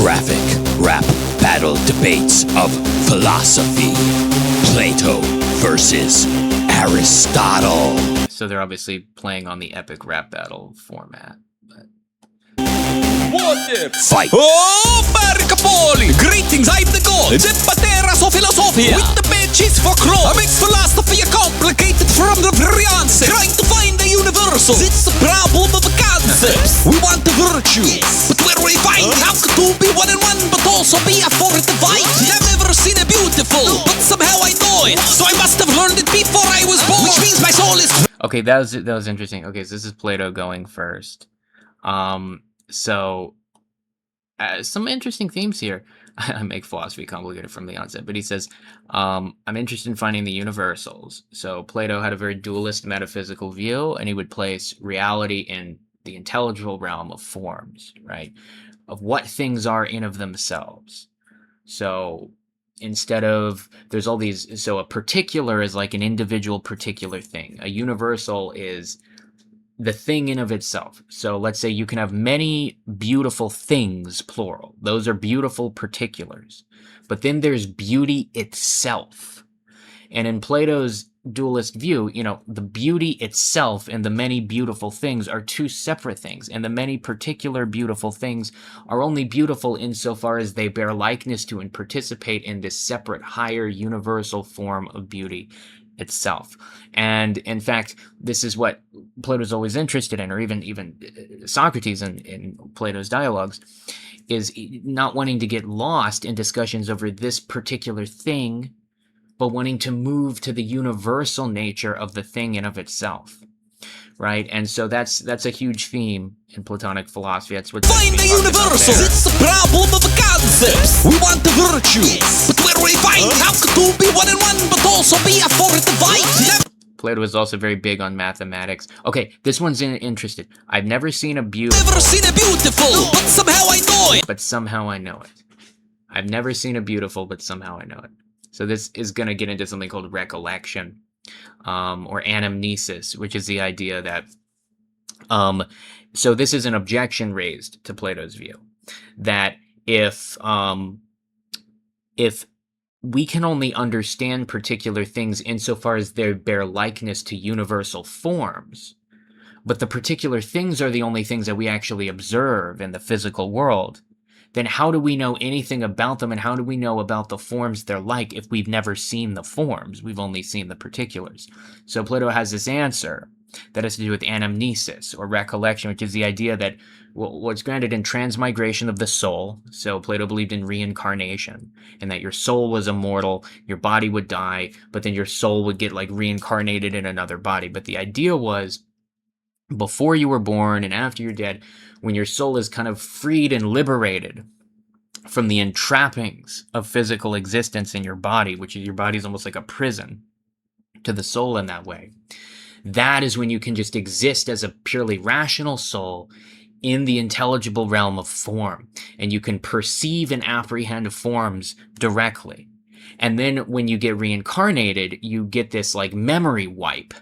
graphic rap battle debates of philosophy. Plato versus Aristotle. So they're obviously playing on the epic rap battle format. Fight! Oh, Baricapoli! Greetings, I'm the god! Zepateras of Philosopher! With the benches for claw! Makes philosophy complicated from the very onset! Trying to find the universal! It's the problem of concepts! We want the virtue! But where we find how to be one and one, but also be a for the fight! I've never seen a beautiful, but somehow I know it! So I must have learned it before I was born! Which means my soul is... Okay, that was interesting. Okay, so this is Plato going first. So some interesting themes here. I make philosophy complicated from the onset, but he says, I'm interested in finding the universals. So Plato had a very dualist metaphysical view, and he would place reality in the intelligible realm of forms, right? Of what things are in of themselves. So instead of, there's all these, so a particular is like an individual particular thing. A universal is the thing in of itself. So let's say you can have many beautiful things, plural. Those are beautiful particulars. But then there's beauty itself. And in Plato's dualist view, you know, the beauty itself and the many beautiful things are two separate things. And the many particular beautiful things are only beautiful insofar as they bear likeness to and participate in this separate, higher, universal form of beauty itself. And in fact, this is what Plato's always interested in, or even Socrates in Plato's dialogues, is not wanting to get lost in discussions over this particular thing, but wanting to move to the universal nature of the thing in of itself. Right? And so that's a huge theme in Platonic philosophy. That's what find the universal. It's the problem of concepts. We want the virtue, but where we find how to be one and one, but also be a for the fight. Plato was also very big on mathematics. Okay, this one's interested. I've never seen a beautiful. Never seen a beautiful, but somehow I know it. But somehow I know it. I've never seen a beautiful, but somehow I know it. So this is going to get into something called recollection. Or anamnesis, which is the idea that, so this is an objection raised to Plato's view, that if we can only understand particular things insofar as they bear likeness to universal forms, but the particular things are the only things that we actually observe in the physical world, then how do we know anything about them, and how do we know about the forms they're like if we've never seen the forms? We've only seen the particulars. So Plato has this answer that has to do with anamnesis, or recollection, which is the idea that what's granted in transmigration of the soul. So Plato believed in reincarnation, and that your soul was immortal, your body would die, but then your soul would get like reincarnated in another body. But the idea was, before you were born and after you're dead, when your soul is kind of freed and liberated from the entrappings of physical existence in your body, which is your body is almost like a prison to the soul in that way, that is when you can just exist as a purely rational soul in the intelligible realm of form, and you can perceive and apprehend forms directly. And then when you get reincarnated, you get this like memory wipe,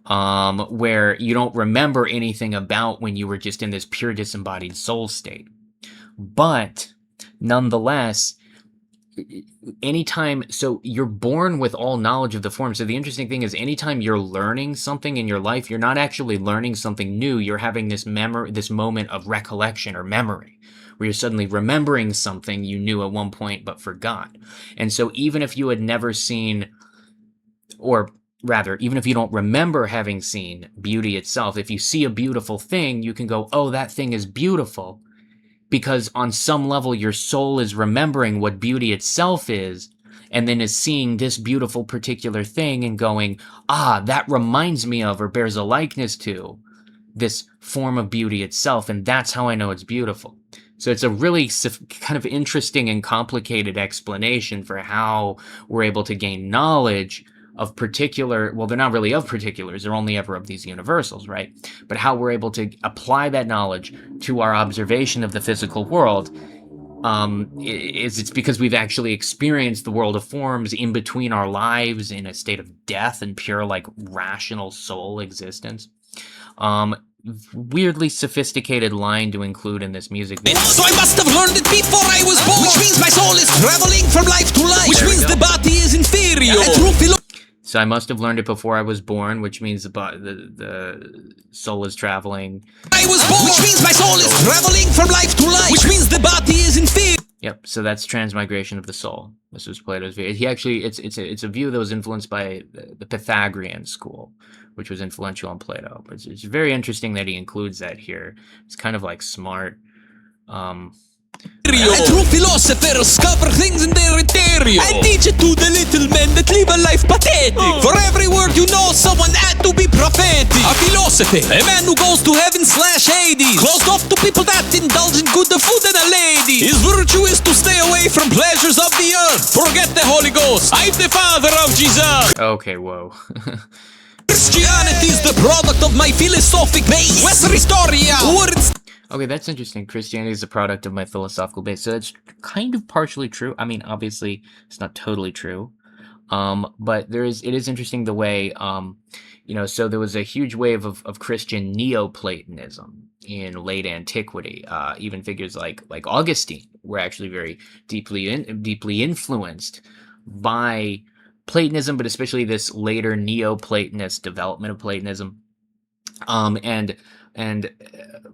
where you don't remember anything about when you were just in this pure disembodied soul state. But nonetheless, anytime, so you're born with all knowledge of the form. So the interesting thing is, anytime you're learning something in your life, you're not actually learning something new. You're having this memory, this moment of recollection or memory, where you're suddenly remembering something you knew at one point but forgot. And so even if you had never seen, or rather, even if you don't remember having seen beauty itself, if you see a beautiful thing, you can go, oh, that thing is beautiful, because on some level your soul is remembering what beauty itself is, and then is seeing this beautiful particular thing and going, ah, that reminds me of or bears a likeness to this form of beauty itself, and that's how I know it's beautiful. So it's a really kind of interesting and complicated explanation for how we're able to gain knowledge of particular, well, they're not really of particulars, they're only ever of these universals, right? But how we're able to apply that knowledge to our observation of the physical world, it's because we've actually experienced the world of forms in between our lives in a state of death and pure, like, rational soul existence. weirdly sophisticated line to include in this music video. So I must have learned it before I was born. Which means my soul is traveling from life to life. Which means the body is inferior. And true So I must have learned it before I was born, which means the soul is traveling. I was born. Which means my soul is traveling from life to life. Which means the body is inferior. Yep. So that's transmigration of the soul. This was Plato's view. He actually, it's a view that was influenced by the Pythagorean school, which was influential on Plato. But it's very interesting that he includes that here. It's kind of like smart. And true philosophers cover things in their interior and teach it to the little men that live a life pathetic. For every word you know, someone had to be prophetic. A philosopher, a man who goes to heaven/Hades, closed off to people that indulge in good food and a lady. His virtue is to stay away from pleasures of the earth. Forget the Holy Ghost, I'm the father of Jesus. Okay, whoa. Christianity is the product of my philosophic base. Western Historia, words. Okay, that's interesting. Christianity is a product of my philosophical base. So that's kind of partially true. I mean, obviously, it's not totally true. But it is interesting the way, so there was a huge wave of Christian Neoplatonism in late antiquity. Even figures like Augustine were actually very deeply influenced by Platonism, but especially this later Neoplatonist development of Platonism. And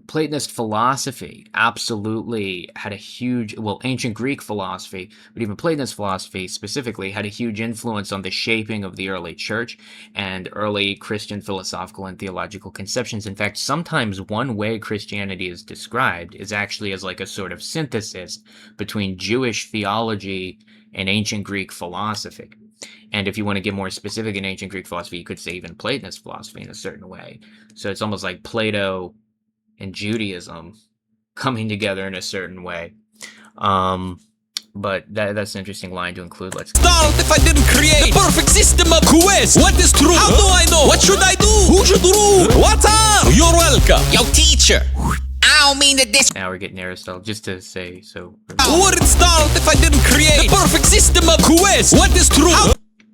Platonist philosophy absolutely had a huge, ancient Greek philosophy, but even Platonist philosophy specifically had a huge influence on the shaping of the early church and early Christian philosophical and theological conceptions. In fact, sometimes one way Christianity is described is actually as like a sort of synthesis between Jewish theology and ancient Greek philosophy. And if you want to get more specific in ancient Greek philosophy, you could say even Platonist philosophy in a certain way. So it's almost like Plato and Judaism coming together in a certain way. But that's an interesting line to include. Let's start if I didn't create the perfect system of quest. What is true? How do I know? What should I do? Who should rule? What's up? You're welcome. Yo, teacher. I don't mean that this. Now we're getting Aristotle, just to say so. Would it start if I didn't create the perfect system of quest? What is true?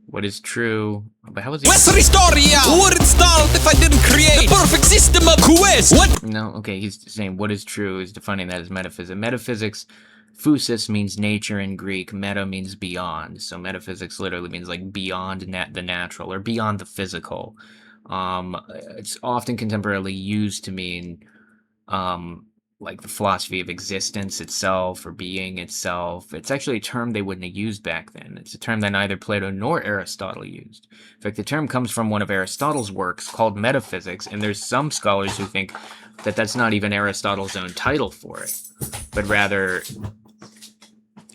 What is true? But how was he? Western Historia. Would it start if I didn't create the perfect system of quest? What? No, okay, he's saying what is true is defining that as metaphysics. Metaphysics, physis means nature in Greek. Meta means beyond. So metaphysics literally means like beyond the natural or beyond the physical. It's often contemporarily used to mean like the philosophy of existence itself or being itself. It's actually a term they wouldn't have used back then. It's a term that neither Plato nor Aristotle used. In fact, the term comes from one of Aristotle's works called Metaphysics, and there's some scholars who think that that's not even Aristotle's own title for it, but rather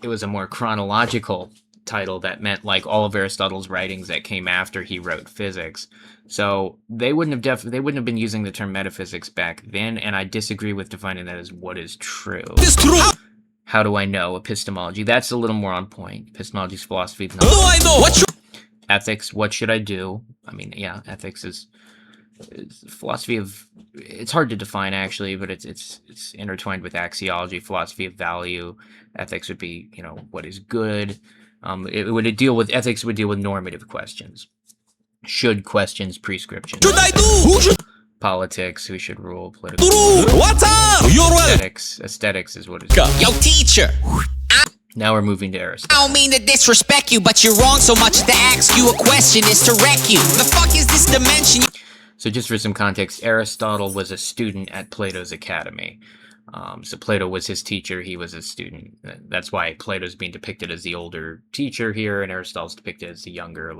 it was a more chronological title that meant like all of Aristotle's writings that came after he wrote physics. So they wouldn't have been using the term metaphysics back then, and I disagree with defining that as what is true. It's true. How do I know? Epistemology. That's a little more on point. Epistemology is philosophy of knowledge. How do I know? What ethics, what should I do? I mean, yeah, ethics is philosophy of, it's hard to define actually, but it's intertwined with axiology, philosophy of value. Ethics would be, what is good. Ethics would deal with normative questions. Should questions, prescription. Should I do? Who should? Politics, who should rule, political. What's up? You're Aesthetics is what it's called. Yo, teacher. Now we're moving to Aristotle. I don't mean to disrespect you, but you're wrong so much to ask you a question is to wreck you. The fuck is this dimension? So just for some context, Aristotle was a student at Plato's academy. So Plato was his teacher, he was his student. That's why Plato's being depicted as the older teacher here, and Aristotle's depicted as the younger,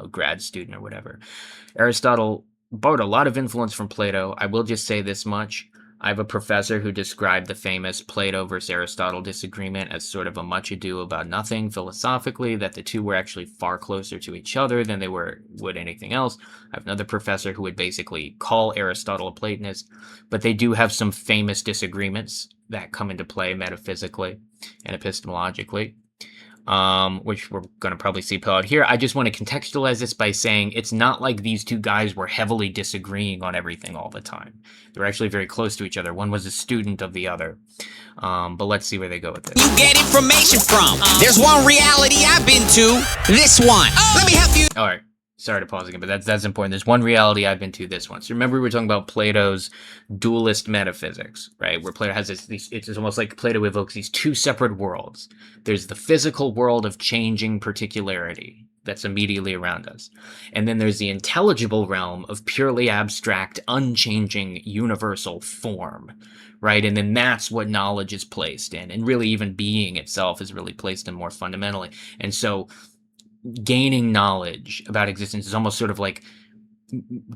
grad student or whatever. Aristotle borrowed a lot of influence from Plato. I will just say this much. I have a professor who described the famous Plato versus Aristotle disagreement as sort of a much ado about nothing philosophically, that the two were actually far closer to each other than they would anything else. I have another professor who would basically call Aristotle a Platonist, but they do have some famous disagreements that come into play metaphysically and epistemologically, which we're going to probably see play out here. I just want to contextualize this by saying it's not like these two guys were heavily disagreeing on everything all the time. They were actually very close to each other. One was a student of the other. But let's see where they go with this. You get information from. There's one reality I've been to. This one. Let me help you. All right. sorry to pause again, but that's important. There's one reality I've been to this once. Remember, we were talking about Plato's dualist metaphysics, right? Where Plato has it's almost like Plato evokes these two separate worlds. There's the physical world of changing particularity that's immediately around us. And then there's the intelligible realm of purely abstract, unchanging, universal form, right? And then that's what knowledge is placed in. And really even being itself is really placed in more fundamentally. And so gaining knowledge about existence is almost sort of like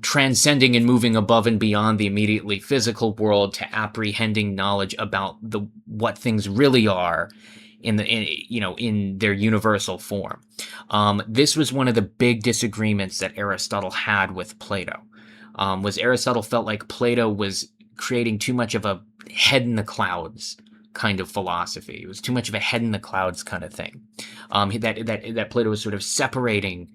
transcending and moving above and beyond the immediately physical world to apprehending knowledge about what things really are in their universal form. This was one of the big disagreements that Aristotle had with Plato. Was Aristotle felt like Plato was creating too much of a head in the clouds kind of philosophy. It was too much of a head in the clouds kind of thing. That Plato was sort of separating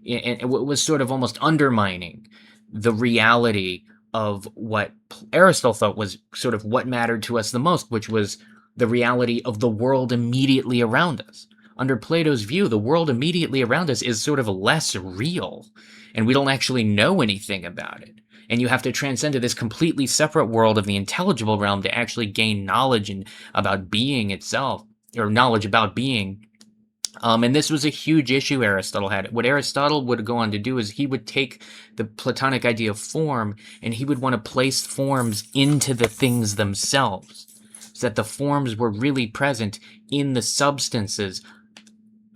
and was sort of almost undermining the reality of what Aristotle thought was sort of what mattered to us the most, which was the reality of the world immediately around us. Under Plato's view, the world immediately around us is sort of less real, and we don't actually know anything about it. And you have to transcend to this completely separate world of the intelligible realm to actually gain knowledge about being itself, or knowledge about being. And this was a huge issue Aristotle had. What Aristotle would go on to do is he would take the Platonic idea of form, and he would want to place forms into the things themselves, so that the forms were really present in the substances,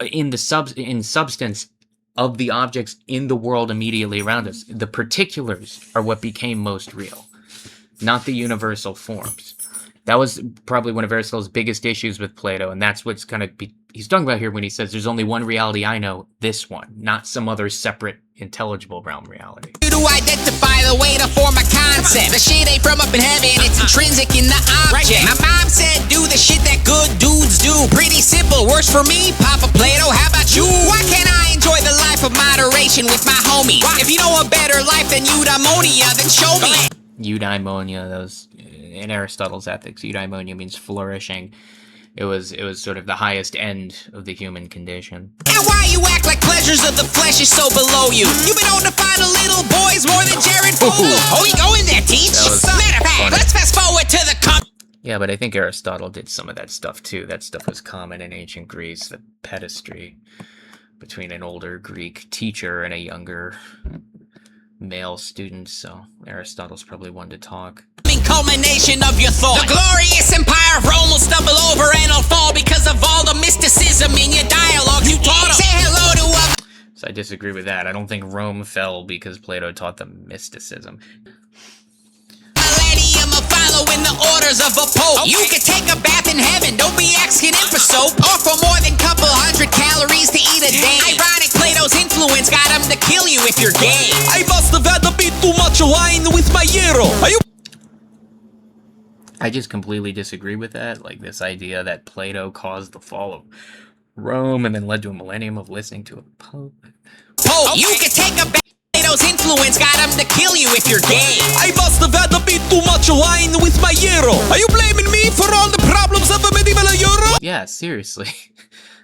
in substance of the objects in the world immediately around us. The particulars are what became most real, not the universal forms. That was probably one of Aristotle's biggest issues with Plato, and that's what's kind of he's talking about here when he says there's only one reality I know, this one, not some other separate intelligible realm reality. You to identify the way to form a concept. The shit ain't from up in heaven, it's intrinsic in the object. My mom said do the shit that good dudes do. Pretty simple, works for me, Papa Plato, how about you? Why can't I enjoy the life of moderation with my homies? If you know a better life than eudaimonia, then show me. Eudaimonia, those in Aristotle's Ethics, eudaimonia means flourishing. It was sort of the highest end of the human condition. And why you act like pleasures of the flesh is so below you? You've been known to find a little boys more than Jared Fogle. Oh, we go in there, teach. Matter of fact, let's fast forward to the Yeah, but I think Aristotle did some of that stuff too. That stuff was common in ancient Greece, the pedestry between an older Greek teacher and a younger male student, so Aristotle's probably one to talk. Culmination of your thought. The glorious empire of Rome will stumble over and will fall because of all the mysticism in your dialogue you taught them. Say hello to So I disagree with that. I don't think Rome fell because Plato taught them mysticism. millennium of following the orders of a pope. You can take a bath in heaven, don't be asking him for soap. Or for more than couple hundred calories to eat a day. Ironic, Plato's influence got him to kill you if you're gay. I must have had a bit too much wine with my hero. Are you? I just completely disagree with that. Like this idea that Plato caused the fall of Rome and then led to a millennium of listening to a pope. You can take a bath. Plato's influence got him to kill you if you're gay. I must have had a bit too much wine with my hero. Are you blaming me for all the problems of a medieval Europe? Yeah, seriously.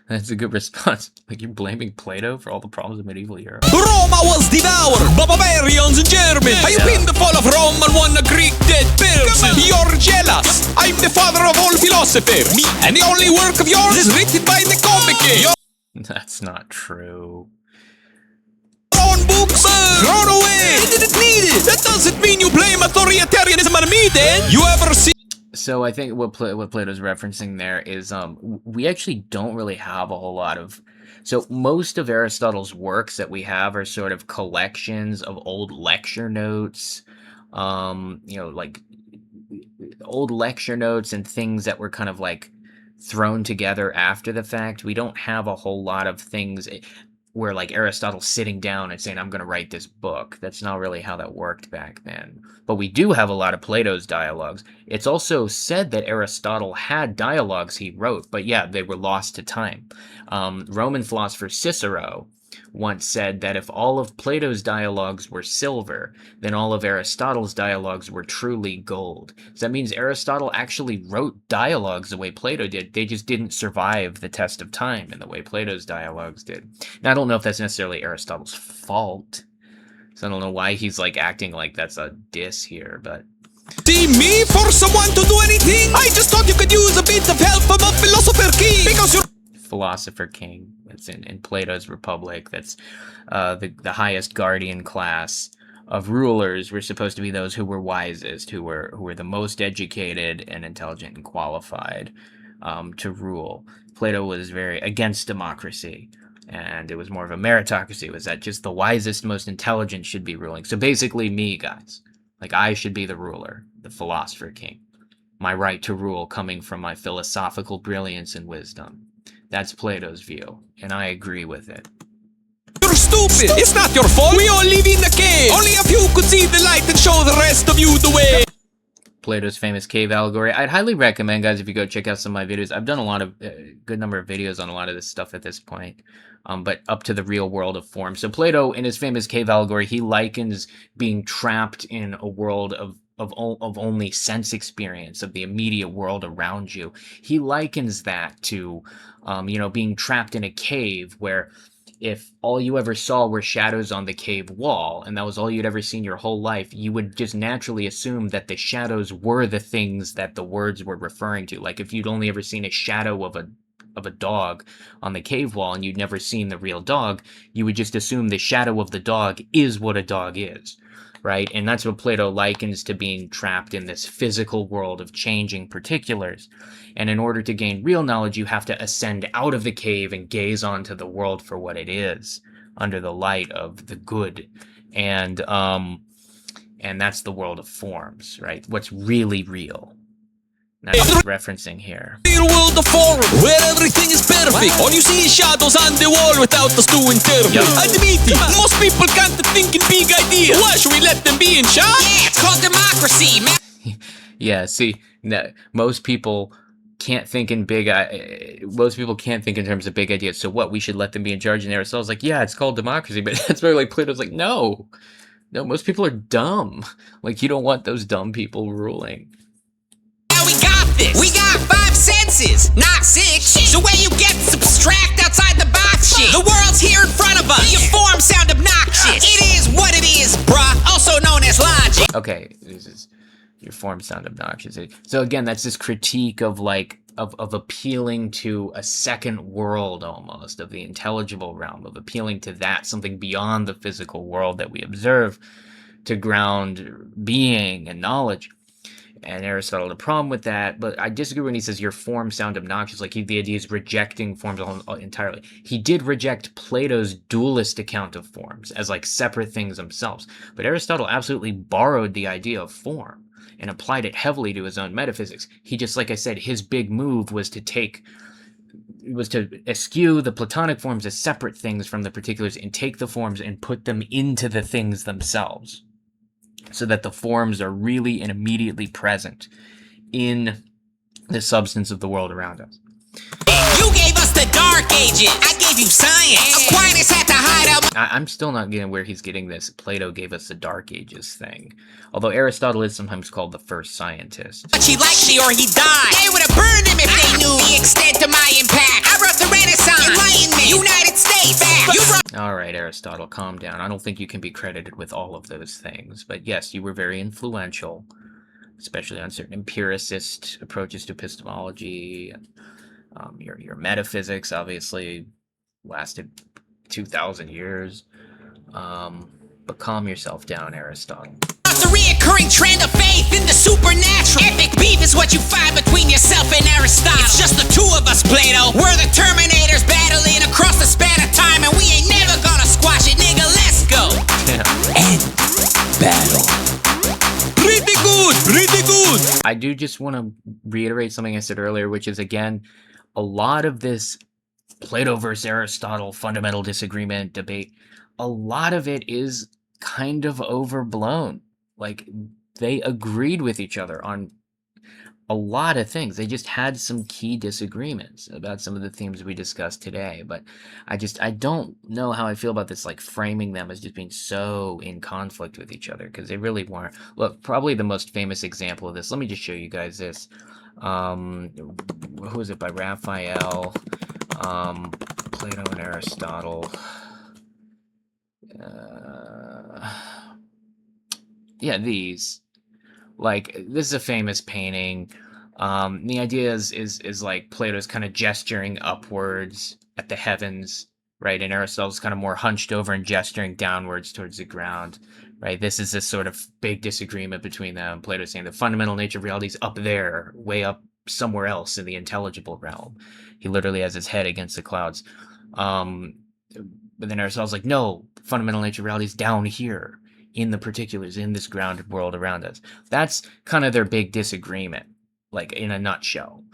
That's a good response. Like, you're blaming Plato for all the problems of medieval Europe? Roma was devoured by barbarians and Germans. Are you been the fall of Rome and one a Greek dead person? You're jealous. I'm the father of all philosophers. Me, and the only work of yours is written by the comic. That's not true. Own books thrown away. I didn't need it. That doesn't mean you blame authoritarianism on me then. You ever see? So I think what Plato's referencing there is we actually don't really have a whole lot of. So most of Aristotle's works that we have are sort of collections of old lecture notes, like old lecture notes and things that were kind of like thrown together after the fact. We don't have a whole lot of things where like Aristotle's sitting down and saying, I'm going to write this book. That's not really how that worked back then. But we do have a lot of Plato's dialogues. It's also said that Aristotle had dialogues he wrote, but yeah, they were lost to time. Roman philosopher Cicero once said that if all of Plato's dialogues were silver, then all of Aristotle's dialogues were truly gold. So that means Aristotle actually wrote dialogues the way Plato did. They just didn't survive the test of time in the way Plato's dialogues did. Now, I don't know if that's necessarily Aristotle's fault. So I don't know why he's like acting like that's a diss here, but... See me for someone to do anything? I just thought you could use a bit of help from a philosopher king. Because you're... Philosopher king. It's in Plato's Republic. That's the highest guardian class of rulers were supposed to be those who were wisest, who were the most educated and intelligent and qualified to rule. Plato was very against democracy, and it was more of a meritocracy. It was that just the wisest, most intelligent should be ruling. So basically me, guys. Like, I should be the ruler, the philosopher king. My right to rule coming from my philosophical brilliance and wisdom. That's Plato's view, and I agree with it. You're stupid! It's not your fault! We all live in the cave! Only a few could see the light and show the rest of you the way! Plato's famous cave allegory. I'd highly recommend, guys, if you go check out some of my videos. I've done a lot of, good number of videos on a lot of this stuff at this point, but up to the real world of form. So Plato, in his famous cave allegory, he likens being trapped in a world of only sense experience, of the immediate world around you. He likens that to, being trapped in a cave where if all you ever saw were shadows on the cave wall, and that was all you'd ever seen your whole life, you would just naturally assume that the shadows were the things that the words were referring to. Like if you'd only ever seen a shadow of a dog on the cave wall and you'd never seen the real dog, you would just assume the shadow of the dog is what a dog is. Right? And that's what Plato likens to being trapped in this physical world of changing particulars. And in order to gain real knowledge, you have to ascend out of the cave and gaze onto the world for what it is, under the light of the good. And that's the world of forms, right? What's really real. That's what I'm referencing here. Real world of form, where everything is perfect. All you see is shadows on the wall without us doing perfect. Admit it, most people can't think in big ideas. Why should we let them be in charge? Yeah, it's called democracy, man. Yeah, see, most people can't think in most people can't think in terms of big ideas. So what, we should let them be in charge? And Aristotle's like, yeah, it's called democracy. But that's where like Plato's like, no, most people are dumb. Like, you don't want those dumb people ruling. We got this. We got 5 senses, not 6. So when you get subtract outside the box shit, the world's here in front of us. Your forms sound obnoxious. It is what it is, bruh. Also known as logic. Okay, your forms sound obnoxious. So again, that's this critique of of appealing to a second world almost, of the intelligible realm, of appealing to that, something beyond the physical world that we observe, to ground being and knowledge. And Aristotle had a problem with that, but I disagree when he says your forms sound obnoxious. Like, the idea is rejecting forms entirely. He did reject Plato's dualist account of forms as like separate things themselves. But Aristotle absolutely borrowed the idea of form and applied it heavily to his own metaphysics. He just, like I said, his big move was to eschew the Platonic forms as separate things from the particulars and take the forms and put them into the things themselves, so that the forms are really and immediately present in the substance of the world around us. You gave us the Dark Ages. I gave you science. Aquinas had to hide out. I'm still not getting where he's getting this Plato gave us the Dark Ages thing. Although Aristotle is sometimes called the first scientist. But he liked me or he died. They would have burned him if they knew the extent of my impact. I wrote the Renaissance, Enlightenment, United States. All right, Aristotle, calm down. I don't think you can be credited with all of those things. But yes, you were very influential, especially on certain empiricist approaches to epistemology. Your metaphysics obviously lasted 2,000 years. But calm yourself down, Aristotle. The reoccurring trend of faith in the supernatural. Epic beef is what you find between yourself and Aristotle. It's just the two of us, Plato. We're the Terminators battling across the span of time, and we ain't never gonna squash it, nigga. Let's go. End battle. Pretty good, pretty good. I do just want to reiterate something I said earlier, which is, again, a lot of this Plato versus Aristotle fundamental disagreement debate, a lot of it is kind of overblown. Like, they agreed with each other on a lot of things. They just had some key disagreements about some of the themes we discussed today. But I don't know how I feel about this, like framing them as just being so in conflict with each other, because they really weren't. Look, probably the most famous example of this. Let me just show you guys this. Who is it? By Raphael, Plato, and Aristotle. Yeah, these. Like, this is a famous painting. The idea is like Plato's kind of gesturing upwards at the heavens, right? And Aristotle's kind of more hunched over and gesturing downwards towards the ground, right? This is this sort of big disagreement between them. Plato's saying the fundamental nature of reality is up there, way up somewhere else in the intelligible realm. He literally has his head against the clouds. But then Aristotle's like, no, fundamental nature of reality is down here in the particulars, in this grounded world around us. That's kind of their big disagreement, like in a nutshell.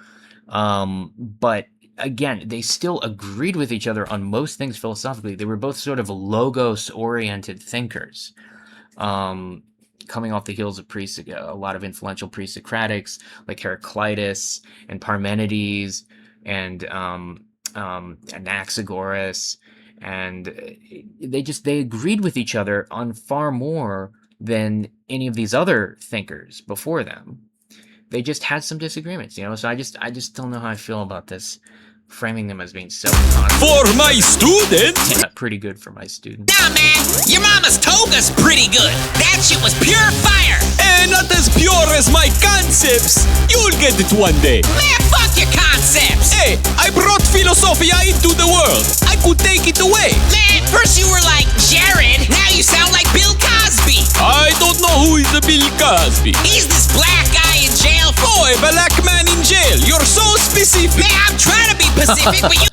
But again, they still agreed with each other on most things philosophically. They were both sort of logos-oriented thinkers, coming off the heels of a lot of influential pre-Socratics like Heraclitus and Parmenides and Anaxagoras. And they agreed with each other on far more than any of these other thinkers before them. They just had some disagreements, so I just don't know how I feel about this, framing them as being so For my student! yeah, pretty good for my student. Nah, man, your mama's toga's pretty good. That shit was pure fire. And not as pure as my concepts. You'll get it one day. Man, fuck your concepts. Hey, I brought Philosophia into the world. I could take it away. Man, first you were like Jared, now you sound like Bill Cosby. I don't know who is the Bill Cosby. He's this black guy in jail for... Oh, a black man in jail. You're so specific. Man, I'm trying to be Pacific, but you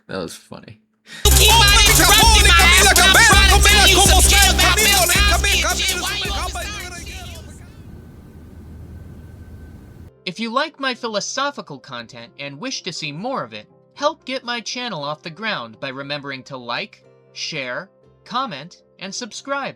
That was funny. keep on interrupting my ass when I'm trying to tell you some shit about Bill Cosby and shit. Why you always... If you like my philosophical content and wish to see more of it, help get my channel off the ground by remembering to like, share, comment, and subscribe.